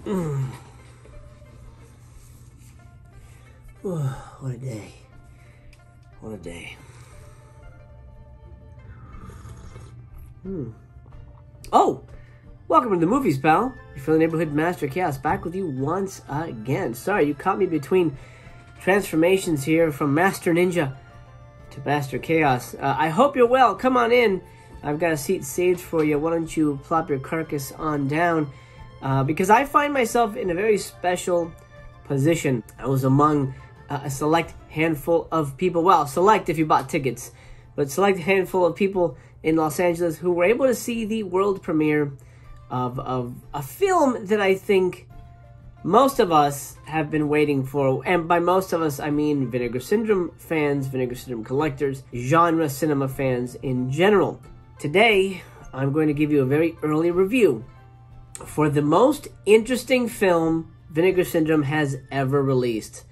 What a day. What a day. Oh! Welcome to the movies, pal. Your friendly neighborhood Master Chaos back with you once again. Sorry, you caught me between transformations here from Master Ninja to Master Chaos. I hope you're well. Come on in. I've got a seat saved for you. Why don't you plop your carcass on down? Because I find myself in a very special position. I was among a select handful of people. Well, select if you bought tickets. But select handful of people in Los Angeles who were able to see the world premiere of a film that I think most of us have been waiting for. And by most of us, I mean Vinegar Syndrome fans, Vinegar Syndrome collectors, genre cinema fans in general. Today, I'm going to give you a very early review for the most interesting film Vinegar Syndrome has ever released.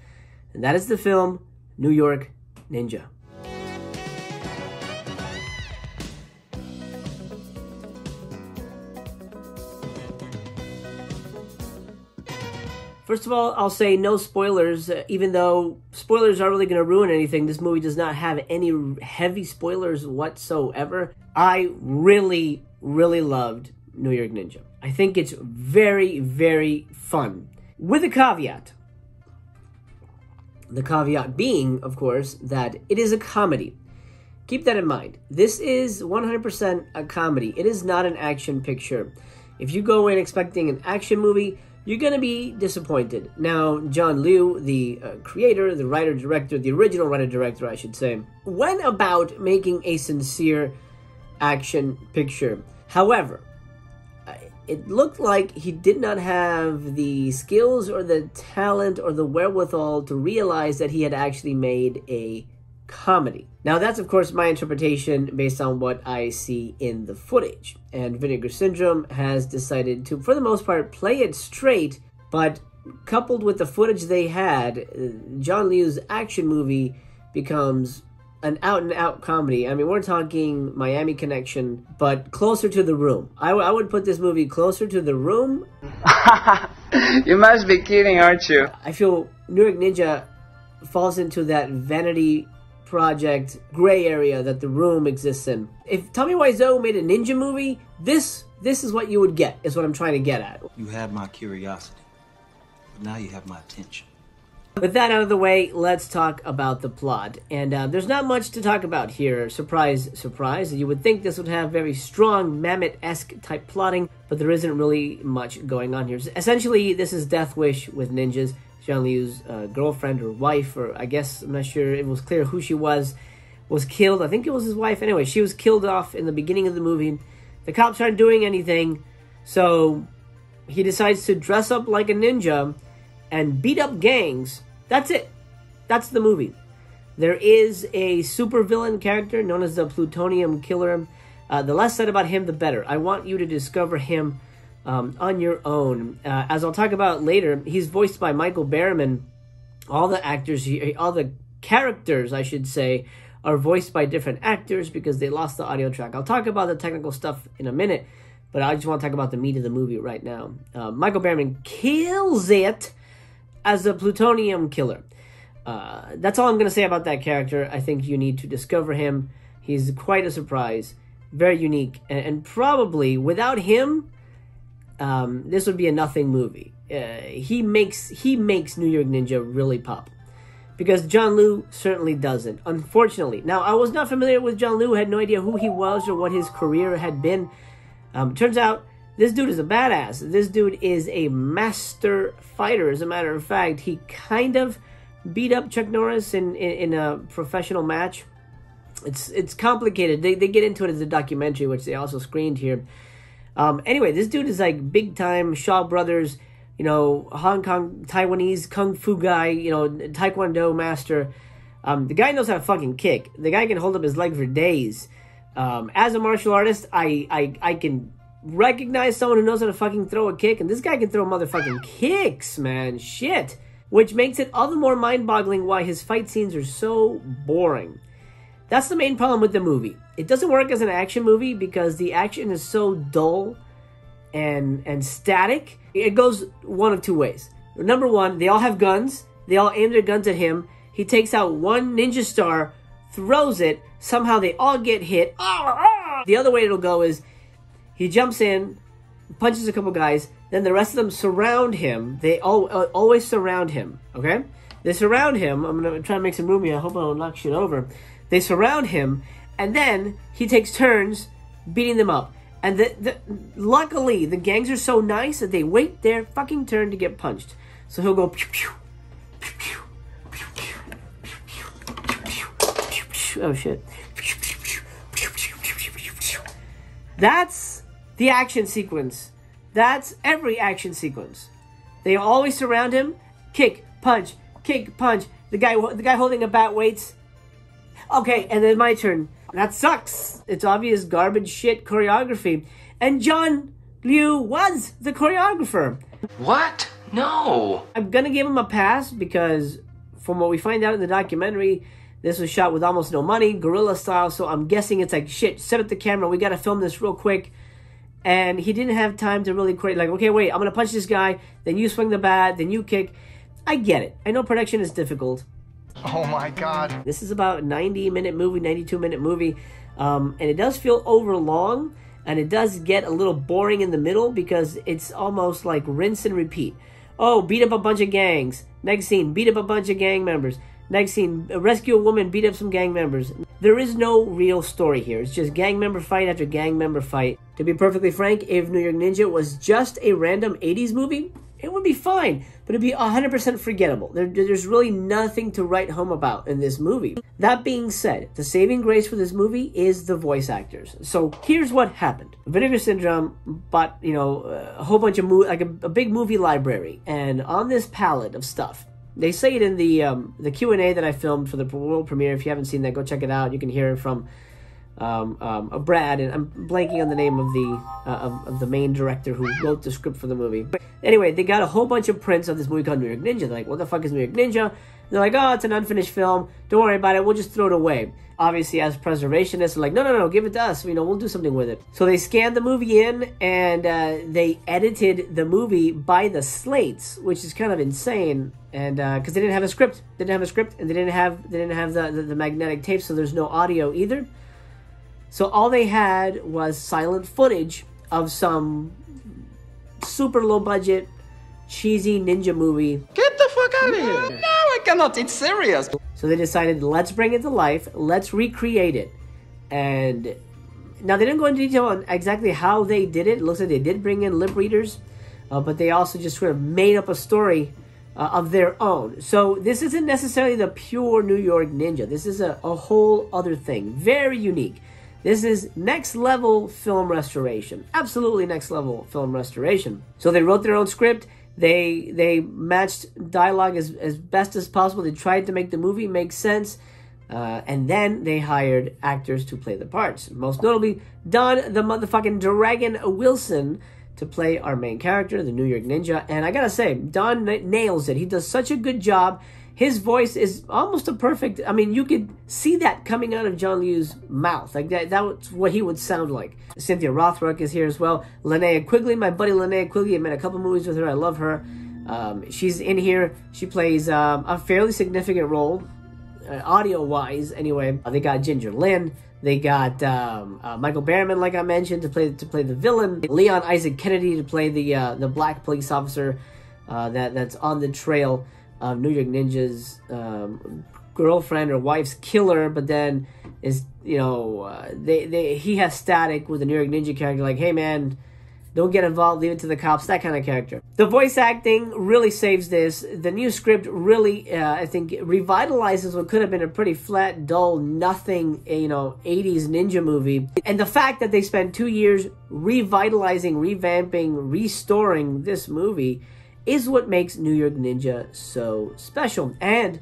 And that is the film New York Ninja. First of all, I'll say no spoilers, even though spoilers aren't really going to ruin anything. This movie does not have any heavy spoilers whatsoever. I really, really loved New York Ninja. I think it's very, very fun. With a caveat. The caveat being, of course, that it is a comedy. Keep that in mind. This is 100% a comedy. It is not an action picture. If you go in expecting an action movie, you're going to be disappointed. Now, John Liu, the creator, the writer-director, the original writer-director, I should say, went about making a sincere action picture. However, it looked like he did not have the skills or the talent or the wherewithal to realize that he had actually made a comedy. Now, that's, of course, my interpretation based on what I see in the footage. And Vinegar Syndrome has decided to, for the most part, play it straight, but coupled with the footage they had, John Liu's action movie becomes an out-and-out comedy. I mean, we're talking Miami Connection, but closer to The Room. I would put this movie closer to The Room. You must be kidding, aren't you? I feel New York Ninja falls into that vanity project gray area that The Room exists in. If Tommy Wiseau made a ninja movie, this is what you would get, is what I'm trying to get at. You have my curiosity, but now you have my attention. With that out of the way, let's talk about the plot. And there's not much to talk about here. Surprise, surprise. You would think this would have very strong Mammoth-esque type plotting, but there isn't really much going on here. Essentially, this is Death Wish with ninjas. John Liu's girlfriend or wife, or I guess, I'm not sure, it was clear who she was killed. I think it was his wife. Anyway, she was killed off in the beginning of the movie. The cops aren't doing anything, so he decides to dress up like a ninja and beat up gangs. That's it. That's the movie. There is a supervillain character known as the Plutonium Killer. The less said about him, the better. I want you to discover him on your own. As I'll talk about later, he's voiced by Michael Berryman. All the actors, all the characters, I should say, are voiced by different actors because they lost the audio track. I'll talk about the technical stuff in a minute, but I just want to talk about the meat of the movie right now. Michael Berryman kills it as a Plutonium Killer. That's all I'm going to say about that character. I think you need to discover him. He's quite a surprise, very unique, and probably without him, this would be a nothing movie. He makes New York Ninja really pop, because John Liu certainly doesn't, unfortunately. Now, I was not familiar with John Liu, had no idea who he was or what his career had been. Turns out, this dude is a badass. This dude is a master fighter. As a matter of fact, he kind of beat up Chuck Norris in a professional match. It's complicated. They get into it as a documentary, which they also screened here. Anyway, this dude is like big time Shaw Brothers, you know, Hong Kong, Taiwanese kung fu guy, you know, Taekwondo master. The guy knows how to fucking kick. The guy can hold up his leg for days. As a martial artist, I can recognize someone who knows how to fucking throw a kick, and this guy can throw motherfucking kicks, man. Shit. Which makes it all the more mind-boggling why his fight scenes are so boring. That's the main problem with the movie. It doesn't work as an action movie because the action is so dull and static. It goes one of two ways. Number one, they all have guns. They all aim their guns at him. He takes out one ninja star, throws it. Somehow they all get hit. The other way it'll go is he jumps in, punches a couple guys, then the rest of them surround him. They always surround him, okay? They surround him. I'm going to try to make some room here. I hope I don't knock shit over. They surround him, and then he takes turns beating them up. And luckily, the gangs are so nice that they wait their fucking turn to get punched. So he'll go pew pew, pew pew, pew pew, pew pew, pew pew. Oh shit. That's the action sequence. That's every action sequence. They always surround him. Kick, punch, kick, punch. The guy holding a bat waits. Okay, and then my turn. That sucks. It's obvious garbage shit choreography. And John Liu was the choreographer. What? No. I'm gonna give him a pass because from what we find out in the documentary, this was shot with almost no money, guerrilla style, so I'm guessing it's like, shit, set up the camera, we gotta film this real quick. And he didn't have time to really create, like, okay, wait, I'm gonna punch this guy, then you swing the bat, then you kick. I get it. I know production is difficult. Oh my God. This is about a 90-minute movie, 92-minute movie, and it does feel over long, and it does get a little boring in the middle because it's almost like rinse and repeat. Oh, beat up a bunch of gangs. Next scene, beat up a bunch of gang members. Next scene, rescue a woman, beat up some gang members. There is no real story here. It's just gang member fight after gang member fight. To be perfectly frank, if New York Ninja was just a random 80s movie, it would be fine, but it'd be 100% forgettable. There's really nothing to write home about in this movie. That being said, the saving grace for this movie is the voice actors. So here's what happened. Vinegar Syndrome bought, a whole bunch of like a big movie library, and on this palette of stuff, they say it in the Q&A that I filmed for the world premiere. If you haven't seen that, go check it out. You can hear it from Brad, and I'm blanking on the name of the main director who wrote the script for the movie. But anyway, they got a whole bunch of prints of this movie called New York Ninja. They're like, what the fuck is New York Ninja? And they're like, oh, it's an unfinished film. Don't worry about it. We'll just throw it away. Obviously, as preservationists, they're like, no, give it to us. We'll do something with it. So they scanned the movie in, and they edited the movie by the slates, which is kind of insane. And because they didn't have a script, and they didn't have the magnetic tape, so there's no audio either. So all they had was silent footage of some super low budget, cheesy ninja movie. Get the fuck out of here. No, I cannot. It's serious. So they decided, let's bring it to life. Let's recreate it. And now they didn't go into detail on exactly how they did it. It looks like they did bring in lip readers, but they also just sort of made up a story of their own. So this isn't necessarily the pure New York Ninja. This is a whole other thing. Very unique. This is next level film restoration. Absolutely next level film restoration. So they wrote their own script. They matched dialogue as best as possible. They tried to make the movie make sense. And then they hired actors to play the parts. Most notably, Don the motherfucking Dragon Wilson to play our main character, the New York Ninja. And I gotta say, Don nails it. He does such a good job. His voice is almost a perfect... you could see that coming out of John Liu's mouth. Like that's what he would sound like. Cynthia Rothrock is here as well. Linnea Quigley, my buddy Linnea Quigley. I made a couple movies with her. I love her. She's in here. She plays a fairly significant role, audio-wise anyway. They got Ginger Lynn. They got Michael Berryman, like I mentioned, to play the villain. Leon Isaac Kennedy to play the black police officer that's on the trail of New York Ninja's girlfriend or wife's killer, but then is he has static with the New York Ninja character, like, hey man, don't get involved, leave it to the cops, that kind of character. The voice acting really saves this. The new script really, I think, revitalizes what could have been a pretty flat, dull, nothing, 80s ninja movie. And the fact that they spent 2 years revitalizing, revamping, restoring this movie is what makes New York Ninja so special. And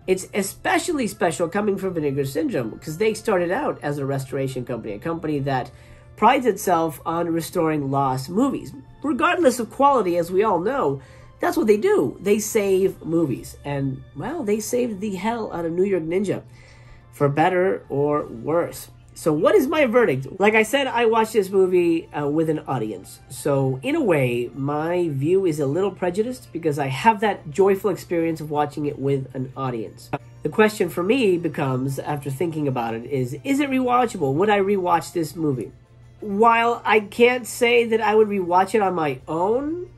it's especially special coming from Vinegar Syndrome, because they started out as a restoration company, a company that prides itself on restoring lost movies. Regardless of quality, as we all know, that's what they do. They save movies. And, well, they saved the hell out of New York Ninja, for better or worse. So what is my verdict? Like I said, I watched this movie with an audience. So in a way, my view is a little prejudiced because I have that joyful experience of watching it with an audience. The question for me becomes, after thinking about it, is it rewatchable? Would I rewatch this movie? While I can't say that I would rewatch it on my own,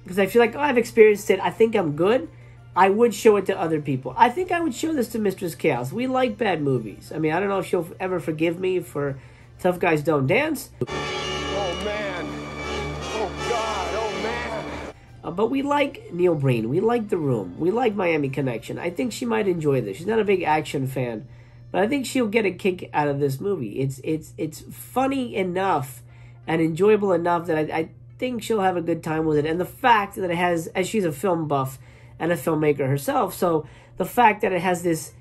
because I feel like, oh, I've experienced it, I think I'm good, I would show it to other people. I think I would show this to Mistress Chaos. We like bad movies. I mean, I don't know if she'll ever forgive me for Tough Guys Don't Dance. Oh, man. Oh, God. Oh, man. But we like Neil Breen. We like The Room. We like Miami Connection. I think she might enjoy this. She's not a big action fan, but I think she'll get a kick out of this movie. It's funny enough and enjoyable enough that I think she'll have a good time with it. And the fact that it has, as she's a film buff and a filmmaker herself, so the fact that it has this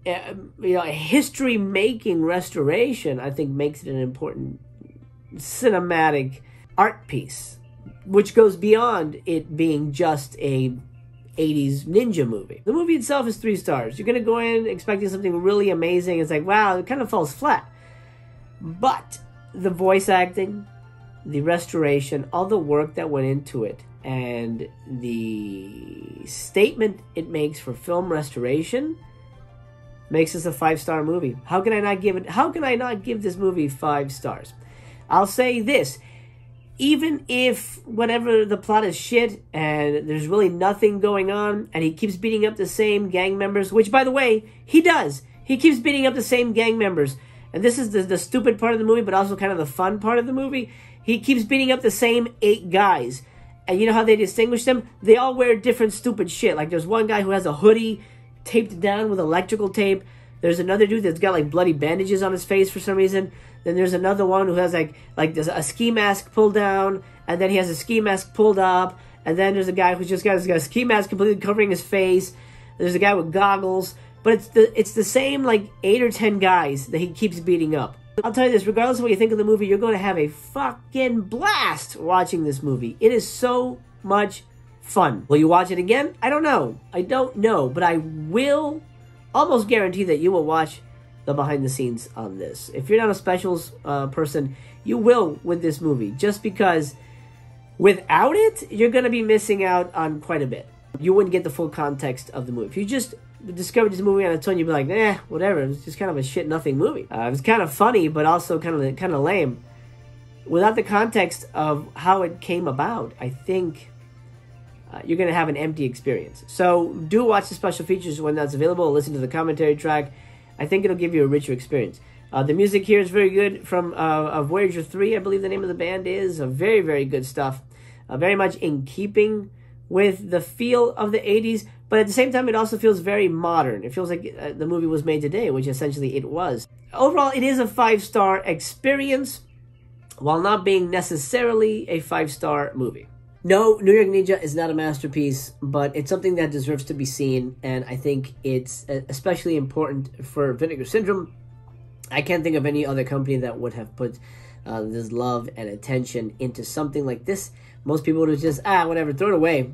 history-making restoration, I think makes it an important cinematic art piece, which goes beyond it being just a 80s ninja movie. The movie itself is 3 stars. You're going to go in expecting something really amazing. It's like, wow, it kind of falls flat. But the voice acting, the restoration, all the work that went into it, and the statement it makes for film restoration makes this a 5-star movie. How can I not give this movie 5 stars? I'll say this. Even if whatever the plot is shit and there's really nothing going on and he keeps beating up the same gang members, which, by the way, he does. He keeps beating up the same gang members. And this is the stupid part of the movie, but also kind of the fun part of the movie. He keeps beating up the same 8 guys. And you know how they distinguish them? They all wear different stupid shit. Like, there's one guy who has a hoodie taped down with electrical tape. There's another dude that's got, like, bloody bandages on his face for some reason. Then there's another one who has, like there's a ski mask pulled down. And then he has a ski mask pulled up. And then there's a guy who's just got a ski mask completely covering his face. There's a guy with goggles. But it's the same, like, 8 or 10 guys that he keeps beating up. I'll tell you this, regardless of what you think of the movie, you're going to have a fucking blast watching this movie. It is so much fun. Will you watch it again? I don't know. I don't know. But I will almost guarantee that you will watch the behind the scenes on this. If you're not a specials person, you will with this movie. Just because without it, you're going to be missing out on quite a bit. You wouldn't get the full context of the movie. If you just discovered this movie on its own, you'd be like, whatever. It's just kind of a shit nothing movie. It was kind of funny, but also kind of lame. Without the context of how it came about, I think you're going to have an empty experience. So do watch the special features when that's available. Listen to the commentary track. I think it'll give you a richer experience. The music here is very good from Voyager 3, I believe the name of the band is. Very, very good stuff. Very much in keeping with the feel of the 80s, but at the same time, it also feels very modern. It feels like the movie was made today, which essentially it was. Overall, it is a 5-star experience, while not being necessarily a 5-star movie. No, New York Ninja is not a masterpiece, but it's something that deserves to be seen, and I think it's especially important for Vinegar Syndrome. I can't think of any other company that would have put this love and attention into something like this. Most people would have just, whatever, throw it away.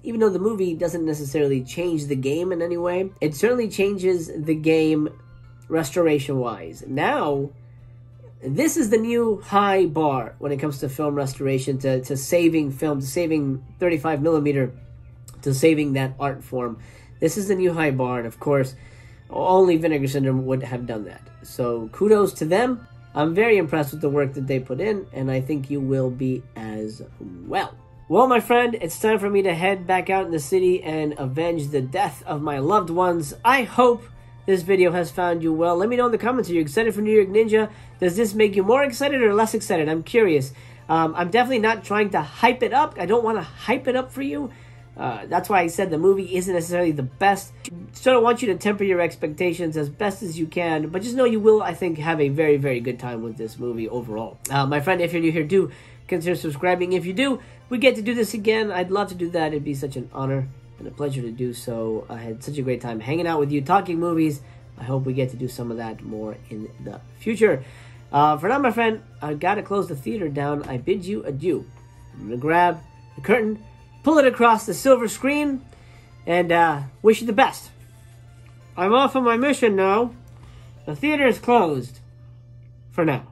Even though the movie doesn't necessarily change the game in any way, it certainly changes the game restoration-wise. Now, this is the new high bar when it comes to film restoration, to saving film, to saving 35mm, to saving that art form. This is the new high bar, and of course, only Vinegar Syndrome would have done that. So kudos to them. I'm very impressed with the work that they put in, and I think you will be as well. Well, my friend, it's time for me to head back out in the city and avenge the death of my loved ones. I hope this video has found you well. Let me know in the comments, are you excited for New York Ninja? Does this make you more excited or less excited? I'm curious. I'm definitely not trying to hype it up. I don't want to hype it up for you. That's why I said the movie isn't necessarily the best. So I want you to temper your expectations as best as you can. But just know you will, I think, have a very, very good time with this movie overall. My friend, if you're new here, do consider subscribing. If you do, we get to do this again. I'd love to do that. It'd be such an honor and a pleasure to do so. I had such a great time hanging out with you, talking movies. I hope we get to do some of that more in the future. For now, my friend, I gotta close the theater down. I bid you adieu. I'm gonna grab the curtain, pull it across the silver screen, and wish you the best. I'm off on my mission now. The theater is closed. for now.